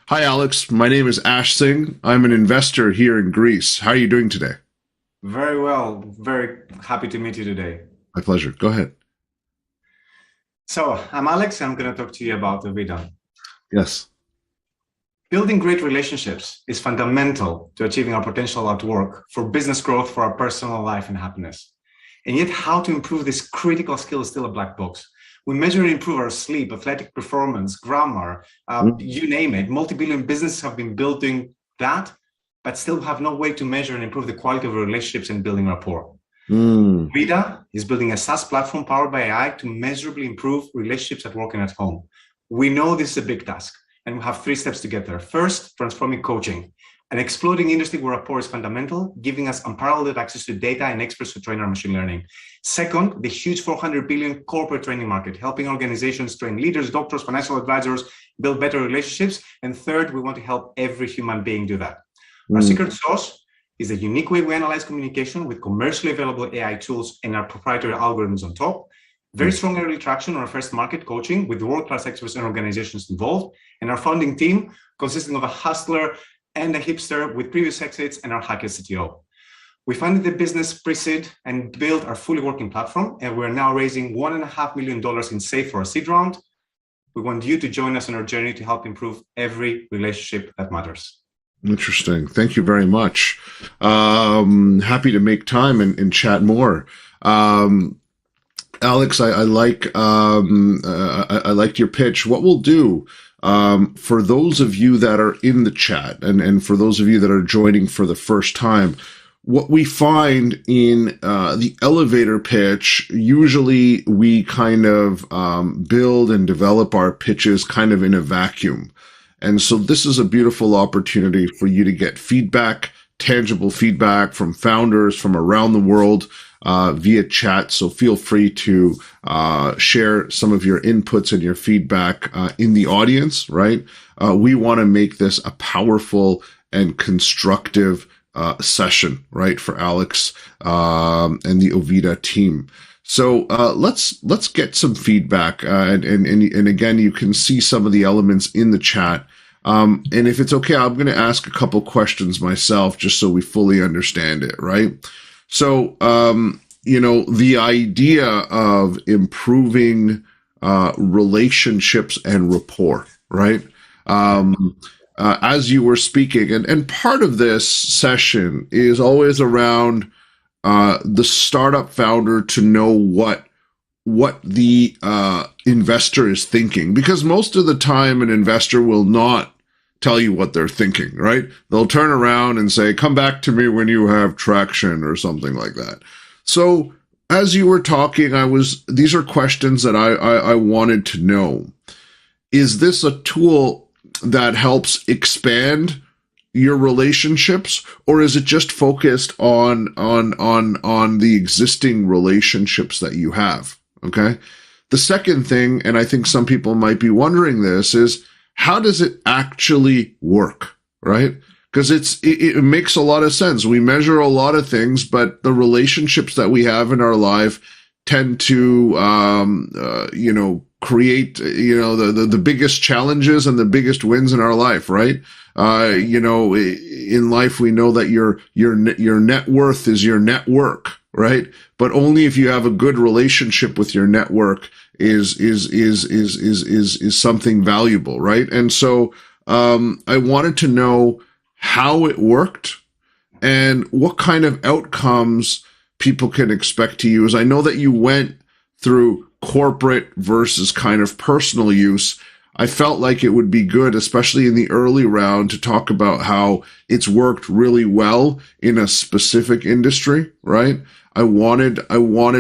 Hi, Alex. My name is Singh. I'm an investor here in Greece. How are you doing today? Very well. Very happy to meet you today. My pleasure. Go ahead. So, I'm Alex. I'm going to talk to you about Ovida. Yes. Building great relationships is fundamental to achieving our potential at work for business growth, for our personal life and happiness. And yet, how to improve this critical skill is still a black box. We measure and improve our sleep, athletic performance, grammar, you name it. Multi-billion businesses have been building that, but still have no way to measure and improve the quality of relationships and building rapport. Mm. Ovida is building a SaaS platform powered by AI to measurably improve relationships at work and at home. We know this is a big task, and we have 3 steps to get there. First, transforming coaching, an exploding industry where rapport is fundamental, giving us unparalleled access to data and experts to train our machine learning. Second, the huge 400 billion corporate training market, helping organizations train leaders, doctors, financial advisors, build better relationships. And third, we want to help every human being do that. Our secret sauce is a unique way we analyze communication with commercially available AI tools and our proprietary algorithms on top. Very strong early traction on our first market coaching with world-class experts and organizations involved. And our founding team consisting of a hustler and a hipster with previous exits and our hacker CTO. We funded the business pre-seed and built our fully working platform. And we're now raising $1.5 million in SAFE for our seed round. We want you to join us on our journey to help improve every relationship that matters. Interesting. Thank you very much. Happy to make time and chat more. Alex, I liked your pitch. What we'll do, for those of you that are in the chat and for those of you that are joining for the first time, what we find in the elevator pitch, usually we kind of build and develop our pitches kind of in a vacuum. And so this is a beautiful opportunity for you to get feedback, tangible feedback from founders from around the world via chat. So feel free to share some of your inputs and your feedback in the audience, right? We want to make this a powerful and constructive session, right, for Alex and the Ovida team. So let's get some feedback, and again, you can see some of the elements in the chat. And if it's okay, I'm going to ask a couple questions myself, just so we fully understand it, right? So the idea of improving relationships and rapport, right? As you were speaking, and part of this session is always around the startup founder to know what the investor is thinking, because most of the time an investor will not tell you what they're thinking, right? They'll turn around and say, come back to me when you have traction or something like that. So as you were talking, these are questions that I wanted to know. Is this a tool that helps expand your relationships, or is it just focused on the existing relationships that you have? Okay. The second thing, and I think some people might be wondering this, is how does it actually work, right? Because it makes a lot of sense. We measure a lot of things, but the relationships that we have in our life tend to create the biggest challenges and the biggest wins in our life, right? In life we know that your net worth is your network, right? But only if you have a good relationship with your network is something valuable, right? And so I wanted to know how it worked and what kind of outcomes people can expect to use. I know that you went through corporate versus kind of personal use. I felt like it would be good, especially in the early round, to talk about how it's worked really well in a specific industry, right? I wanted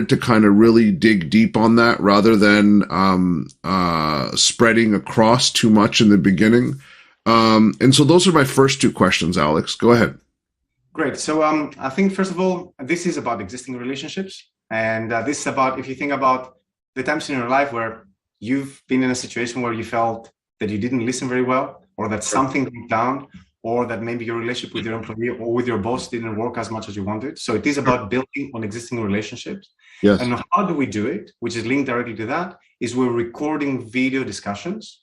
to kind of really dig deep on that rather than spreading across too much in the beginning. And so those are my first 2 questions, Alex. Go ahead. Great. So I think, first of all, this is about existing relationships. And this is about, if you think about the times in your life where you've been in a situation where you felt that you didn't listen very well, or that something went down, or that maybe your relationship with your employee or with your boss didn't work as much as you wanted. So it is about building on existing relationships. Yes. And how do we do it, which is linked directly to that, is we're recording video discussions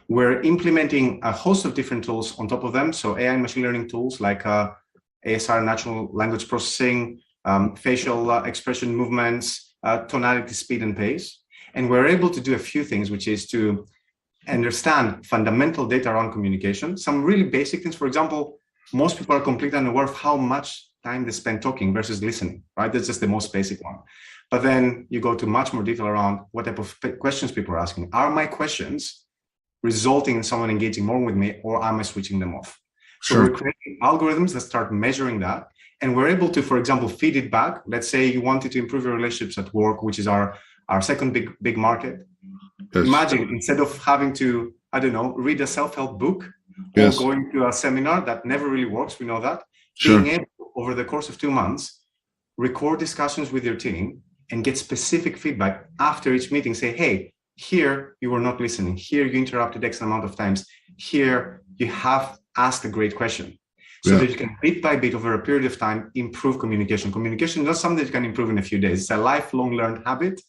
We're implementing a host of different tools on top of them. So AI and machine learning tools like ASR, natural language processing, facial expression movements, tonality, speed, and pace. And we're able to do a few things, which is to understand fundamental data around communication, some really basic things. For example, most people are completely unaware of how much time they spend talking versus listening, right? That's just the most basic one. But then you go to much more detail around what type of questions people are asking. Are my questions resulting in someone engaging more with me, or am I switching them off? So we're creating algorithms that start measuring that. And we're able to, for example, feed it back. Let's say you wanted to improve your relationships at work, which is our second big market. Yes. Imagine instead of having to, I don't know, read a self-help book or going to a seminar that never really works, we know that, being able over the course of 2 months, record discussions with your team and get specific feedback after each meeting. Say, hey, here you were not listening. Here you interrupted X amount of times. Here you have asked a great question. So that you can bit by bit over a period of time improve communication. Communication is not something that you can improve in a few days. It's a lifelong learned habit.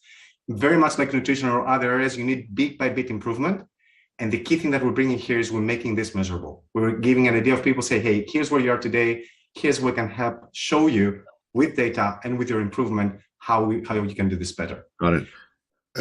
Very much like nutrition or other areas, you need bit by bit improvement. And the key thing that we're bringing here is we're making this measurable. We're giving an idea of people say, hey, here's where you are today. Here's what can help show you with data and with your improvement how you can do this better. Got it.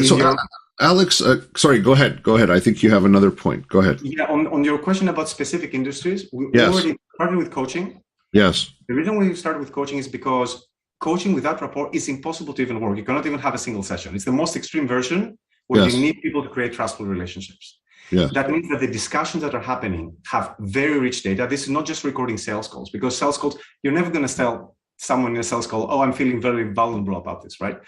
So Alex, sorry, go ahead. Go ahead. I think you have another point. Go ahead. Yeah, on your question about specific industries, we already started with coaching. Yes. The reason we started with coaching is because coaching without rapport is impossible to even work. You cannot even have a single session. It's the most extreme version where you need people to create trustful relationships. Yeah. That means that the discussions that are happening have very rich data. This is not just recording sales calls, because sales calls, you're never going to tell someone in a sales call, oh, I'm feeling very vulnerable about this, right?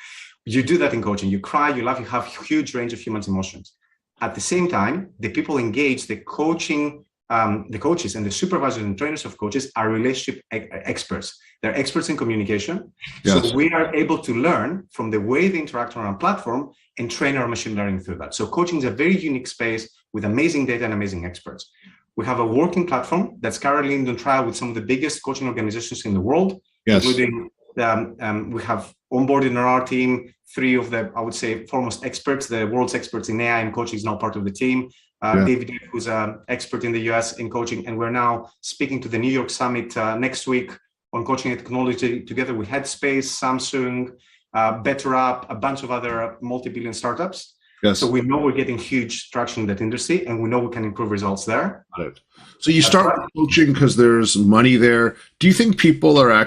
You do that in coaching. You cry, you laugh, you have a huge range of human emotions. At the same time, the people engaged, the coaches and the supervisors and trainers of coaches are relationship experts. They're experts in communication. Yes. So we are able to learn from the way they interact on our platform and train our machine learning through that. So coaching is a very unique space with amazing data and amazing experts. We have a working platform that's currently in the trial with some of the biggest coaching organizations in the world, including we have onboarded in our team 3 of the, I would say, foremost experts. The world's experts in AI and coaching is now part of the team. David, who's an expert in the US in coaching, and we're now speaking to the New York Summit next week on coaching and technology together with Headspace, Samsung, BetterUp, a bunch of other multi-billion startups. Yes. So we know we're getting huge traction in that industry, and we know we can improve results there. Right. So you start with coaching because there's money there. Do you think people are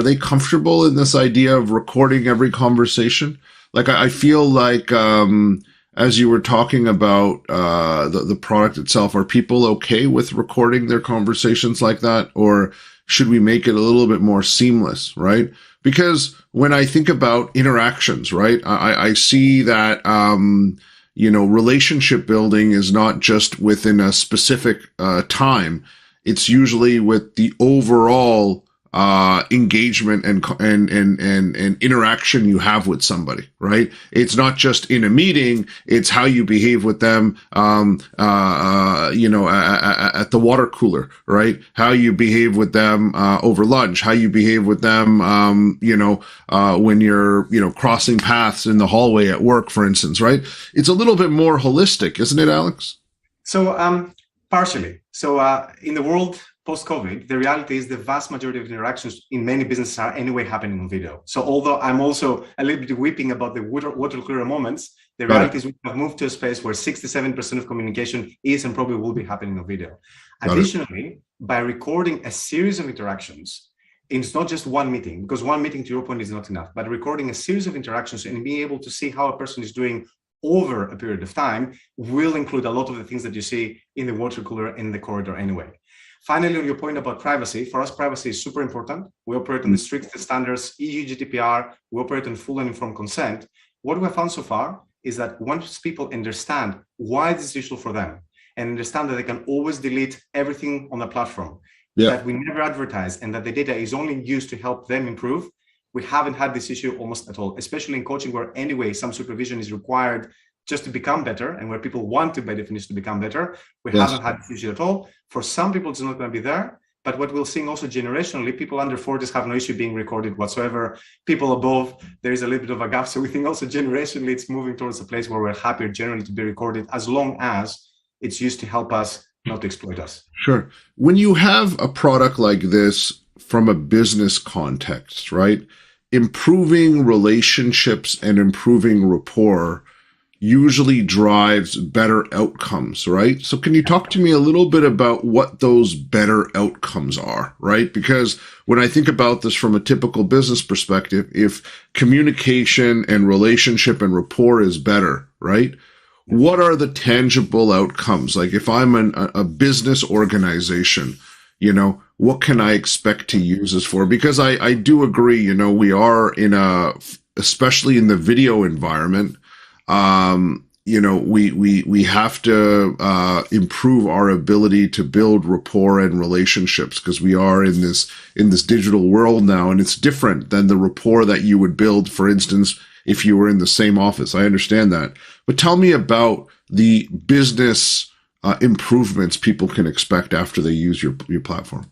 they comfortable in this idea of recording every conversation? Like I feel like as you were talking about the product itself, are people okay with recording their conversations like that, or should we make it a little bit more seamless, right? Because when I think about interactions, right, I see that, relationship building is not just within a specific time. It's usually with the overall engagement and interaction you have with somebody, right? It's not just in a meeting, it's how you behave with them, at the water cooler, right? How you behave with them, over lunch, how you behave with them, when you're, crossing paths in the hallway at work, for instance, right? It's a little bit more holistic, isn't it, Alex? So, partially. So, in the world post-COVID, the reality is the vast majority of interactions in many businesses are anyway happening on video. So although I'm also a little bit weeping about the water cooler moments, the reality is we have moved to a space where 67% of communication is and probably will be happening on video. Additionally, by recording a series of interactions, it's not just one meeting, because one meeting, to your point, is not enough, but recording a series of interactions and being able to see how a person is doing over a period of time will include a lot of the things that you see in the water cooler in the corridor anyway. Finally, on your point about privacy, for us, privacy is super important. We operate on the strictest standards, EU GDPR, we operate on full and informed consent. What we have found so far is that once people understand why this is useful for them and understand that they can always delete everything on the platform, that we never advertise and that the data is only used to help them improve, we haven't had this issue almost at all, especially in coaching where anyway some supervision is required just to become better, and where people want to, by definition, to become better. We haven't had this issue at all. For some people, it's not going to be there. But what we're seeing also generationally, people under 40s have no issue being recorded whatsoever. People above, there is a little bit of a gap. So we think also generationally, it's moving towards a place where we're happier generally to be recorded, as long as It's used to help us, not to exploit us. Sure. When you have a product like this from a business context, right? Improving relationships and improving rapport usually drives better outcomes, right? So can you talk to me a little bit about what those better outcomes are, right? Because when I think about this from a typical business perspective, if communication and relationship and rapport is better, right? What are the tangible outcomes? Like if I'm a business organization, what can I expect to use this for? Because I do agree, we are especially in the video environment, we have to improve our ability to build rapport and relationships because we are in this digital world now, and it's different than the rapport that you would build, for instance, if you were in the same office. I understand that, but tell me about the business improvements people can expect after they use your platform.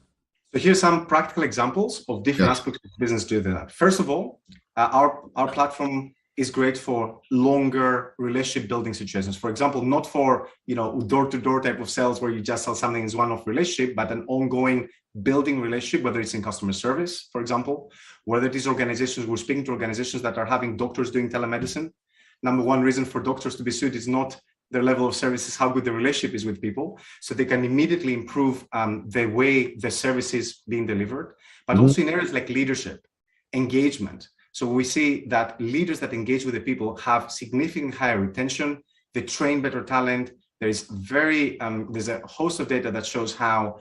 So here's some practical examples of different aspects of business doing that. First of all, our platform is great for longer relationship building situations. For example, not for door-to-door type of sales where you just sell something as one-off relationship, but an ongoing building relationship, whether it's in customer service, for example, whether it is organizations, we're speaking to organizations that are having doctors doing telemedicine. Number one reason for doctors to be sued is not their level of service, is how good the relationship is with people. So they can immediately improve the way the service is being delivered, but also in areas like leadership, engagement. So we see that leaders that engage with the people have significantly higher retention, they train better talent. There's a host of data that shows how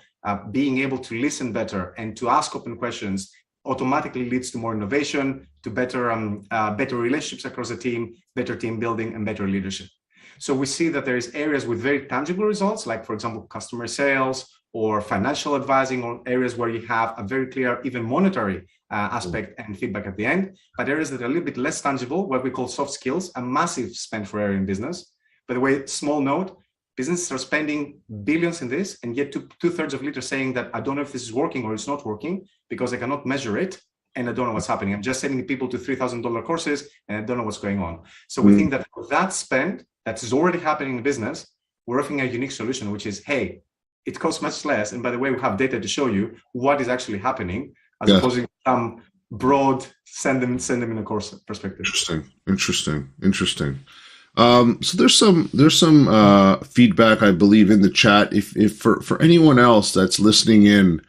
being able to listen better and to ask open questions automatically leads to more innovation, to better relationships across the team, better team building, and better leadership. So we see that there is areas with very tangible results, like, for example, customer sales or financial advising, or areas where you have a very clear, even monetary aspect and feedback at the end. But areas that are a little bit less tangible, what we call soft skills, a massive spend for area in business. By the way, small note, businesses are spending billions in this, and yet two-thirds of leaders saying that I don't know if this is working or it's not working because I cannot measure it and I don't know what's happening. I'm just sending people to $3,000 courses and I don't know what's going on. So we think that for that spend that is already happening in business, we're offering a unique solution, which is, hey, it costs much less. And by the way, we have data to show you what is actually happening, as opposed to some broad send them in a course perspective. Interesting. So there's some feedback, I believe, in the chat. If for anyone else that's listening in,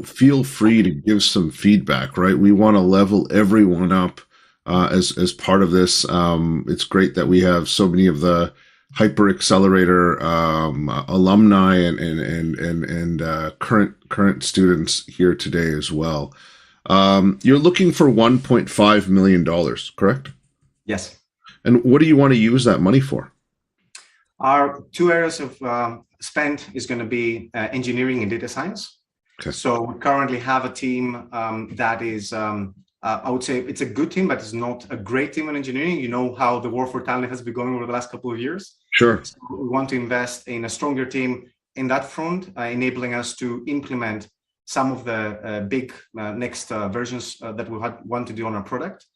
feel free to give some feedback. Right, we want to level everyone up as part of this. It's great that we have so many of the Hyper Accelerator alumni and current students here today as well. You're looking for $1.5 million, correct? Yes. And what do you want to use that money for? Our two areas of spend is going to be engineering and data science. Okay. So we currently have a team that is, I would say it's a good team, but it's not a great team in engineering. You know how the war for talent has been going over the last couple of years. Sure. So we want to invest in a stronger team in that front, enabling us to implement some of the big next versions that we want to do on our product.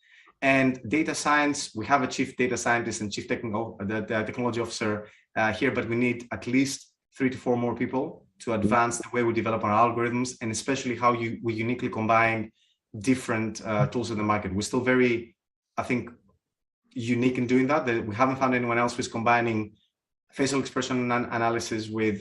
And data science, we have a chief data scientist and chief technology officer here, but we need at least 3 to 4 more people to advance the way we develop our algorithms, and especially how we uniquely combine different tools in the market. We're still very, I think, unique in doing that. We haven't found anyone else who's combining facial expression analysis with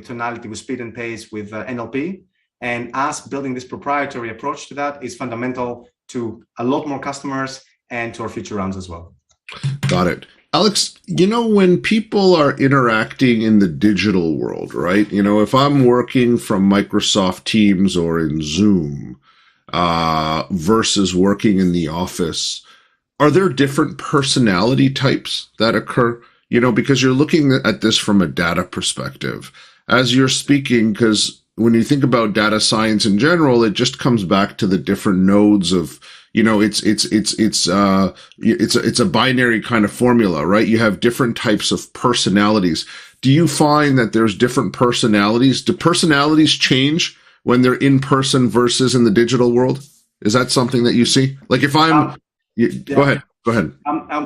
tonality, with speed and pace, with NLP. And us building this proprietary approach to that is fundamental to a lot more customers and to our future rounds as well. Got it. Alex, when people are interacting in the digital world, right? If I'm working from Microsoft Teams or in Zoom versus working in the office, are there different personality types that occur? Because you're looking at this from a data perspective. As you're speaking, because when you think about data science in general, it just comes back to the different nodes of, it's a binary kind of formula, right? You have different types of personalities. Do you find that there's different personalities? Do personalities change when they're in person versus in the digital world? Is that something that you see? Like if I'm, go ahead. Go ahead.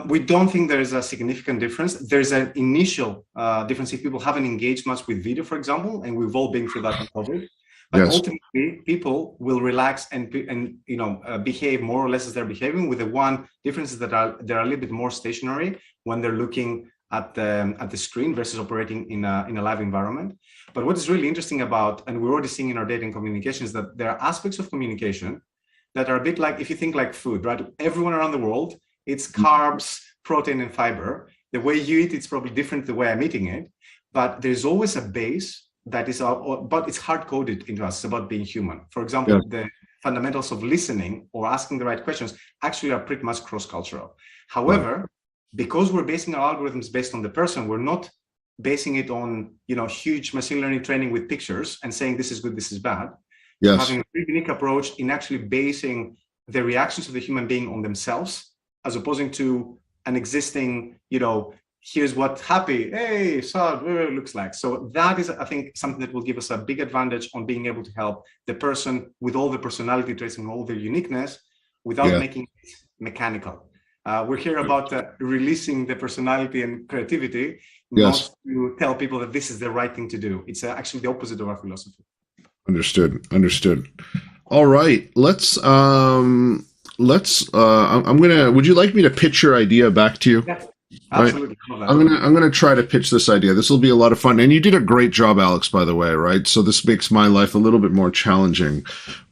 We don't think there is a significant difference. There's an initial difference if people haven't engaged much with video, for example, and we've all been through that in COVID. But Yes. ultimately, people will relax and behave more or less as they're behaving. With the one difference is that they're a little bit more stationary when they're looking at the screen versus operating in a live environment. But what is really interesting about, and we're already seeing in our data and communication, is that there are aspects of communication that are a bit like, if you think like food, right? Everyone around the world, it's carbs, protein, and fiber. The way you eat, it's probably different the way I'm eating it, but there's always a base that is, but it's hard-coded into us. It's about being human. For example, the fundamentals of listening or asking the right questions actually are pretty much cross-cultural. However, because we're basing our algorithms based on the person, we're not basing it on huge machine learning training with pictures and saying this is good, this is bad. Yes. Having a very unique approach in actually basing the reactions of the human being on themselves, as opposed to an existing, here's what happy, hey, sad, looks like. So that is, I think, something that will give us a big advantage on being able to help the person with all the personality traits and all their uniqueness without making it mechanical. We're here about releasing the personality and creativity, not to tell people that this is the right thing to do. It's actually the opposite of our philosophy. Understood. All right, I'm gonna, would you like me to pitch your idea back to you? Yeah. Absolutely. Right. I'm gonna try to pitch this idea. This will be a lot of fun, and you did a great job, Alex, by the way. Right, so this makes my life a little bit more challenging,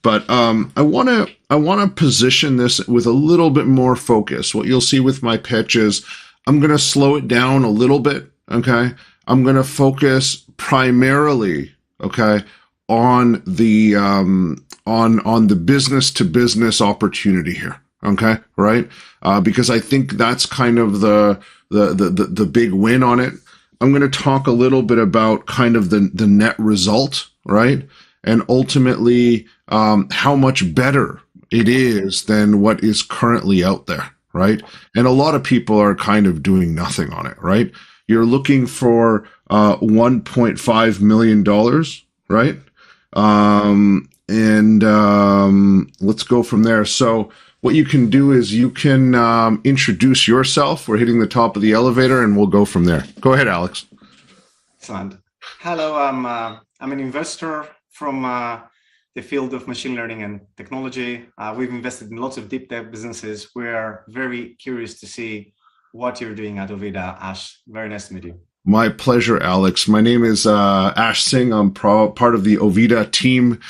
but I want to position this with a little bit more focus. What you'll see with my pitch is I'm gonna slow it down a little bit. Okay, I'm gonna focus primarily, on the on the business to business opportunity here. Okay, right? Because I think that's kind of the big win on it. I'm going to talk a little bit about kind of the net result, right? And ultimately, how much better it is than what is currently out there, right? And a lot of people are kind of doing nothing on it, right? You're looking for $1.5 million, right? Let's go from there. So what you can do is you can introduce yourself. We're hitting the top of the elevator, and we'll go from there. Go ahead, Alex. Excellent. Hello, I'm an investor from the field of machine learning and technology. We've invested in lots of deep tech businesses. We're very curious to see what you're doing at Ovida. Ash, very nice to meet you. My pleasure, Alex. My name is Ash Singh. I'm part of the Ovida team.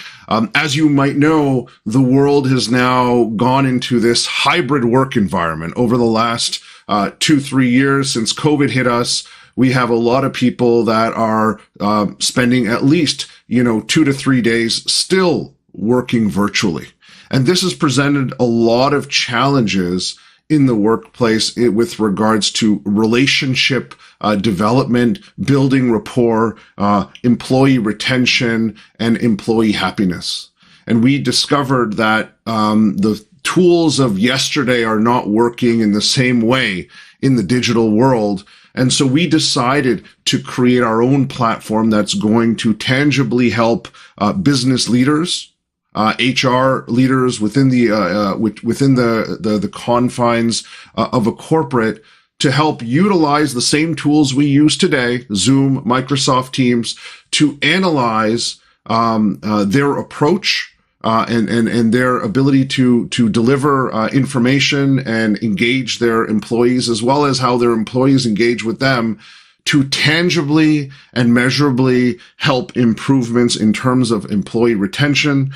As you might know, the world has now gone into this hybrid work environment. Over the last 2-3 years since COVID hit us, we have a lot of people that are spending at least 2 to 3 days still working virtually. And this has presented a lot of challenges in the workplace with regards to relationship development, building rapport, employee retention, and employee happiness. And we discovered that the tools of yesterday are not working in the same way in the digital world. And so we decided to create our own platform that's going to tangibly help business leaders, HR leaders within the confines of a corporate, to help utilize the same tools we use today, Zoom, Microsoft Teams, to analyze their approach and their ability to deliver information and engage their employees, as well as how their employees engage with them, to tangibly and measurably help improvements in terms of employee retention,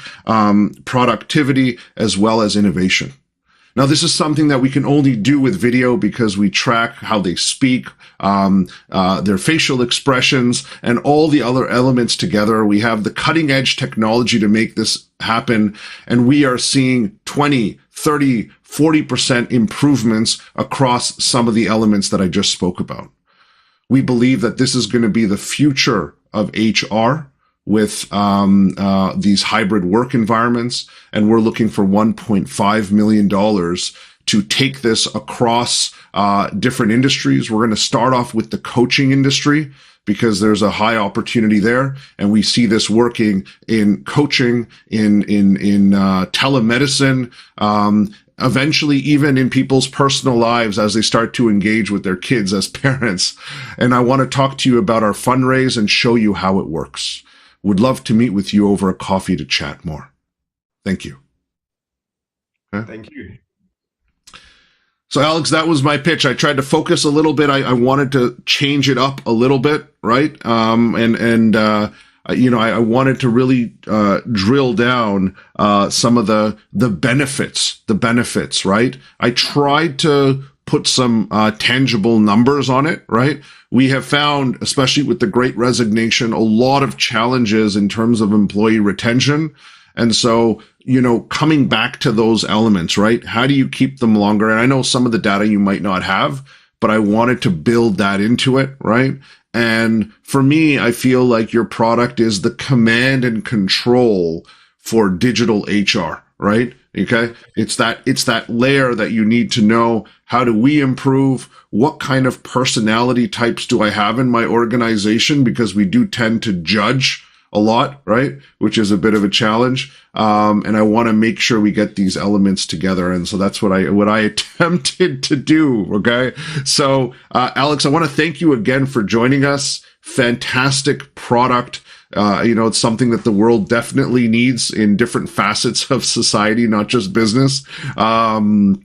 productivity, as well as innovation. Now, this is something that we can only do with video because we track how they speak, their facial expressions, and all the other elements together. We have the cutting edge technology to make this happen, and we are seeing 20, 30, 40% improvements across some of the elements that I just spoke about. We believe that this is going to be the future of HR with these hybrid work environments, and we're looking for $1.5 million to take this across different industries. We're going to start off with the coaching industry because there's a high opportunity there, and we see this working in coaching, in telemedicine, eventually even in people's personal lives as they start to engage with their kids as parents. And I want to talk to you about our fundraise and show you how it works. Would love to meet with you over a coffee to chat more. Thank you. Okay? Thank you. So Alex, that was my pitch. I tried to focus a little bit. I wanted to change it up a little bit, right? I wanted to really drill down some of the benefits, right? I tried to put some tangible numbers on it, right? We have found, especially with the Great Resignation, a lot of challenges in terms of employee retention. And so, coming back to those elements, right? How do you keep them longer? And I know some of the data you might not have, but I wanted to build that into it, right? And for me, I feel like your product is the command and control for digital HR, right? Okay. It's that layer that you need to know. How do we improve? What kind of personality types do I have in my organization? Because we do tend to judge a lot, right? Which is a bit of a challenge. And I want to make sure we get these elements together. And so that's what I attempted to do. Okay. So, Alex, I want to thank you again for joining us. Fantastic product. It's something that the world definitely needs in different facets of society, not just business. And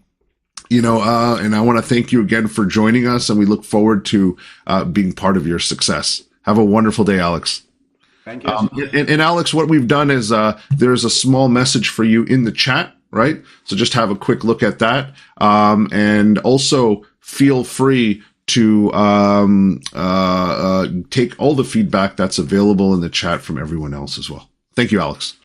I want to thank you again for joining us, and we look forward to being part of your success. Have a wonderful day, Alex. Thank you. And Alex, what we've done is there's a small message for you in the chat, right? So just have a quick look at that. And also feel free to take all the feedback that's available in the chat from everyone else as well. Thank you, Alex.